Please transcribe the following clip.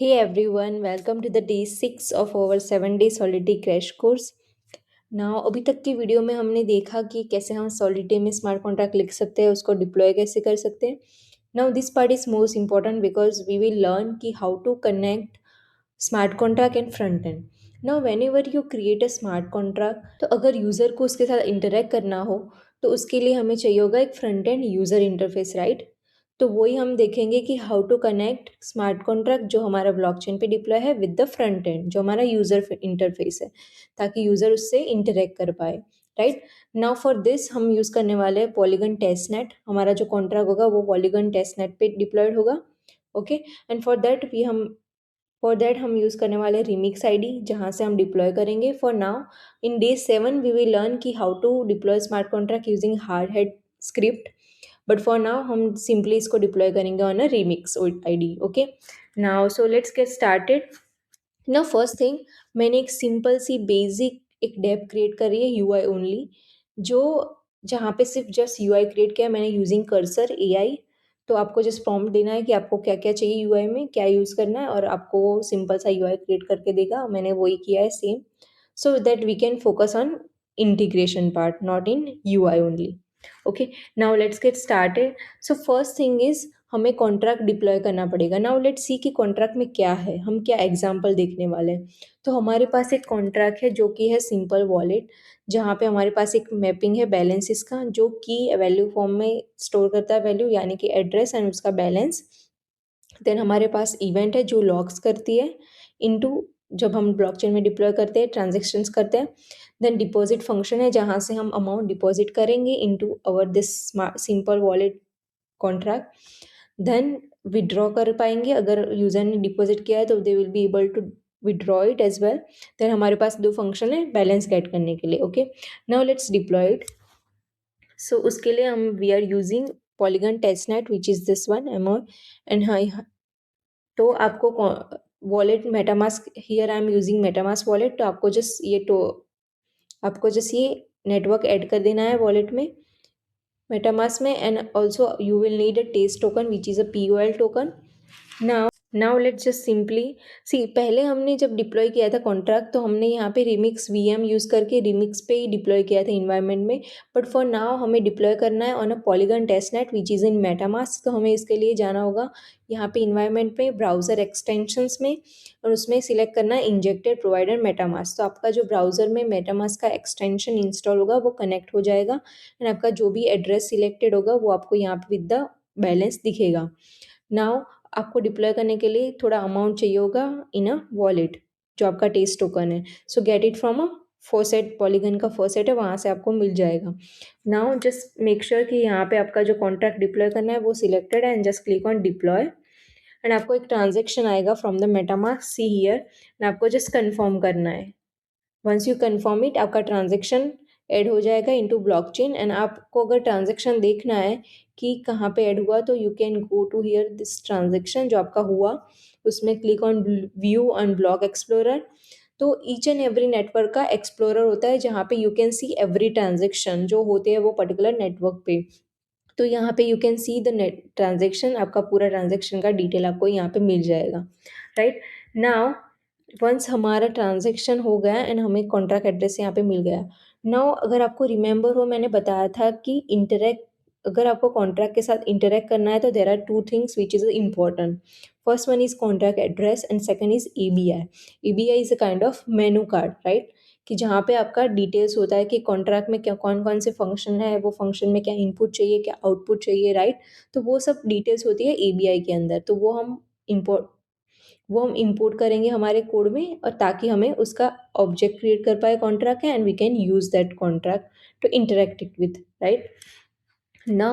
Hey everyone, welcome to the day 6 of our 7 day Solidity crash course. Now अभी तक की video में हमने देखा कि कैसे हम Solidity में स्मार्ट कॉन्ट्रैक्ट लिख सकते हैं, उसको डिप्लॉय कैसे कर सकते हैं. Now this part is most important because we will learn कि how to connect smart contract and front end. Now whenever you create a smart contract, तो अगर यूज़र को उसके साथ इंटरेक्ट करना हो तो उसके लिए हमें चाहिए होगा एक front end user interface, right. तो वही हम देखेंगे कि how to connect smart contract जो हमारा ब्लॉकचेन पे डिप्लॉय है विद द फ्रंट एंड जो हमारा यूज़र इंटरफेस है, ताकि यूज़र उससे इंटरेक्ट कर पाए, राइट. नाउ फॉर दिस हम यूज़ करने वाले हैं पॉलीगन टेस्टनेट. हमारा जो कॉन्ट्रैक्ट होगा वो पॉलीगन टेस्टनेट पे डिप्लॉयड होगा. ओके. एंड फॉर दैट हम यूज़ करने वाले रिमिक्स आईडी जहाँ से हम डिप्लॉय करेंगे. For now in day 7 we will learn कि how to deploy smart contract using Hardhat script. But for now हम सिंपली इसको डिप्लॉय करेंगे on a Remix ID. Okay. Now so let's get started. ना first thing, मैंने एक simple सी basic एक Depp create करी है यूआई ओनली, जो जहाँ पे सिर्फ जस्ट यूआई क्रिएट किया है मैंने यूजिंग कर्सर एआई. तो आपको जस्ट प्रॉम्प्ट देना है कि आपको क्या क्या चाहिए यूआई में, क्या यूज़ करना है, और आपको वो सिंपल सा यूआई क्रिएट करके देगा. मैंने वही किया है same, so that we can focus on integration part, not in UI only. Okay. Now let's get started. So first thing is हमें कॉन्ट्रैक्ट डिप्लॉय करना पड़ेगा. नाउ लेट्स सी कि कॉन्ट्रैक्ट में क्या है, हम क्या एग्जांपल देखने वाले हैं. तो हमारे पास एक कॉन्ट्रैक्ट है जो कि है सिंपल वॉलेट, जहाँ पे हमारे पास एक मैपिंग है बैलेंसेस का, जो कि वैल्यू फॉर्म में स्टोर करता है वैल्यू, यानी कि एड्रेस एंड उसका बैलेंस. देन हमारे पास इवेंट है जो लॉग्स करती है इनटू, जब हम ब्लॉकचेन में डिप्लॉय करते हैं, ट्रांजेक्शन्स करते हैं. देन डिपॉजिट फंक्शन है जहाँ से हम अमाउंट डिपॉजिट करेंगे into our this simple wallet contract. Then withdraw कर पाएंगे, अगर यूज़र ने डिपॉजिट किया है तो they will be able to withdraw it as well. Then हमारे पास दो फंक्शन है बैलेंस गेट करने के लिए. Okay. Now let's deploy it. So उसके लिए हम we are using Polygon testnet which is this one Amoy. And hi, तो आपको wallet MetaMask, here I am using MetaMask wallet. तो आपको जस्ट ये नेटवर्क ऐड कर देना है वॉलेट में, मेटामास्क में. And also you will need a test token which is a POL token. Now let's just simply see, पहले हमने जब डिप्लॉय किया था कॉन्ट्रैक्ट तो हमने यहाँ पे रिमिक्स VM यूज़ करके रिमिक्स पे ही डिप्लॉय किया था इन्वायरमेंट में. बट फॉर नाउ हमें डिप्लॉय करना है on a polygon testnet which is in MetaMask. तो हमें इसके लिए जाना होगा यहाँ पे इन्वायरमेंट में ब्राउज़र एक्सटेंशंस में, और उसमें सिलेक्ट करना है इंजेक्टेड प्रोवाइडर मेटामास्क. तो आपका जो ब्राउज़र में मेटामास्क का एक्सटेंशन इंस्टॉल होगा वो कनेक्ट हो जाएगा, एंड आपका जो भी एड्रेस सिलेक्टेड होगा वो आपको यहाँ पे विद द बैलेंस दिखेगा. नाउ आपको डिप्लॉय करने के लिए थोड़ा अमाउंट चाहिए होगा इन अ वॉलेट, जो आपका टेस्ट टोकन है. सो get it from a फोसेट, polygon का फोसेट है, वहाँ से आपको मिल जाएगा. नाउ जस्ट मेक श्योर कि यहाँ पे आपका जो कॉन्ट्रैक्ट डिप्लॉय करना है वो सिलेक्टेड है, and just click on deploy. And आपको एक ट्रांजेक्शन आएगा from the MetaMask, see here. And आपको जस्ट कन्फर्म करना है. वंस यू कन्फर्म इट, आपका ट्रांजेक्शन ऐड हो जाएगा इनटू ब्लॉकचेन. एंड आपको अगर ट्रांजेक्शन देखना है कि कहाँ पे ऐड हुआ, तो you can go to here this transaction जो आपका हुआ, उसमें click on view on block explorer. तो ईच एंड एवरी नेटवर्क का एक्सप्लोरर होता है जहाँ पे you can see every transaction जो होते हैं वो पर्टिकुलर नेटवर्क पे. तो यहाँ पे you can see the net transaction, आपका पूरा ट्रांजेक्शन का डिटेल आपको यहाँ पे मिल जाएगा, राइट. नाउ वंस हमारा ट्रांजेक्शन हो गया एंड हमें कॉन्ट्रैक्ट एड्रेस यहाँ पे मिल गया. नाउ अगर आपको रिमेंबर हो, मैंने बताया था कि इंटरेक्ट, अगर आपको कॉन्ट्रैक्ट के साथ इंटरेक्ट करना है तो there are two things which is important. First one is contract address and second is ABI. ABI is a kind of menu card, right, कि जहाँ पे आपका डिटेल्स होता है कि कॉन्ट्रैक्ट में क्या कौन कौन से फंक्शन है, वो फंक्शन में क्या इनपुट चाहिए, क्या आउटपुट चाहिए, राइट. तो वो सब डिटेल्स होती है ABI के अंदर. तो वो हम इंपोर्ट करेंगे हमारे कोड में, और ताकि हमें उसका ऑब्जेक्ट क्रिएट कर पाए कॉन्ट्रैक्ट है, and we can use that contract to interact it with, right. Now